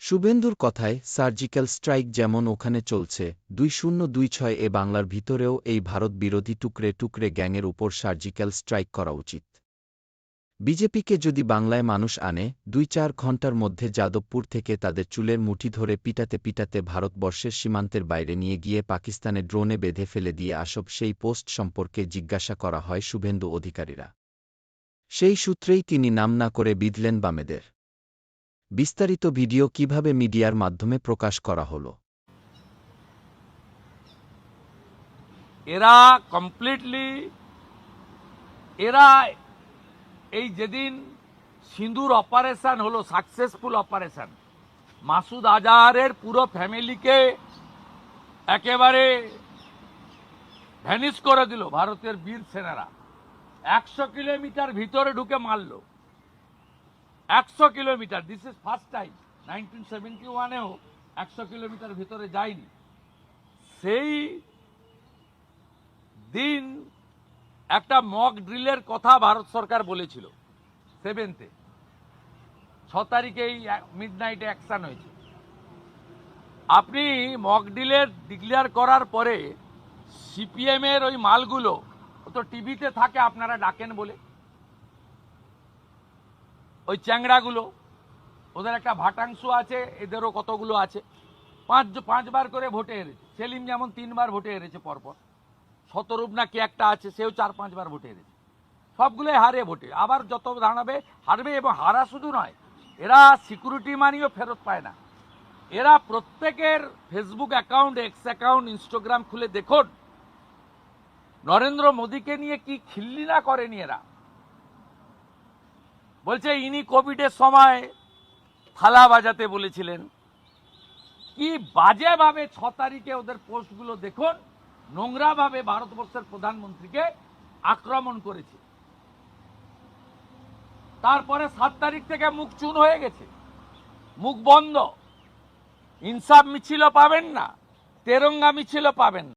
শুভেন্দুর কথায় surgical strike যেমন ওখানে চলছে 2026 এ বাংলার ভিতরেও এই ভারত বিরোধী টুকরে টুকরে গ্যাংয়ের উপর সার্জিক্যাল স্ট্রাইক করা উচিত। বিজেপিকে যদি বাংলায় মানুষ আনে 2-4 ঘণ্টার মধ্যে যাদবপুর থেকে তাদের চুলের মুঠি ধরে পিটাতে পিটাতে ভারতবর্ষের সীমান্তের বাইরে নিয়ে গিয়ে পাকিস্তানে ড্রোনে বেঁধে ফেলে দিয়ে আসব। সেই পোস্ট সম্পর্কে জিজ্ঞাসা করা হয় শুভেন্দু অধিকারীরা। সেই সূত্রেই তিনি নাম না করে বিঁধলেন বামেদের। বিস্তারিত ভিডিও কিভাবে মিডিয়ার মাধ্যমে প্রকাশ করা হলো। এরা কমপ্লিটলি এই যেদিন সিঁদুর অপারেশন হলো, সাকসেসফুল অপারেশন, মাসুদ আজহারের পুরো ফ্যামিলিকে একেবারে ভ্যানিশ করে দিল ভারতের বীর সেনারা। 100 কিলোমিটার ভিতরে ঢুকে মারল। 100 kilometre, this is first time. 1971-এও 100 কিলোমিটার ভিতরে যায়নি। সেই দিন একটা মক ড্রিলের কথা ভারত সরকার বলেছিল 7-এ। 6 তারিখেই মিডনাইটে অ্যাকশন হয়েছে। আপনি মক ড্রিলের ডিক্লেয়ার করার পরে সিপিএম এর ওই মালগুলো তো টিভিতে থাকে, আপনারা ডাকেন বলে, ওই চ্যাংড়াগুলো, ওদের একটা ভাটাংশ আছে, এদেরও কতগুলো আছে। 5বার করে ভোটে হেরেছে। সেলিম যেমন 3বার ভোটে হেরেছে পরপর। শতরূপ না কে একটা আছে, সেও 4-5বার ভোটে হেরেছে। সবগুলোই হারে ভোটে, আবার যত দাঁড়াবে হারবে। এবং হারা শুধু নয়, এরা সিকিউরিটি মানিও ফেরত পায় না। এরা প্রত্যেকের Facebook account, x account, Instagram খুলে দেখুন, নরেন্দ্র মোদীকে নিয়ে কি খিল্লি না করেনি এরা। বলছে ইনি কোভিডের সময় থালা বাজাতে বলেছিলেন। কি বাজেভাবে 6 তারিখে ওদের পোস্টগুলো দেখুন, নোংরাভাবে ভারতবর্ষের প্রধানমন্ত্রীকে আক্রমণ করেছে। তারপরে 7 তারিখ থেকে মুখ চুন হয়ে গেছে, মুখ বন্ধ। ইনসাফ মিছিলও পাবেন না, তেরঙ্গা মিছিলও পাবেন না।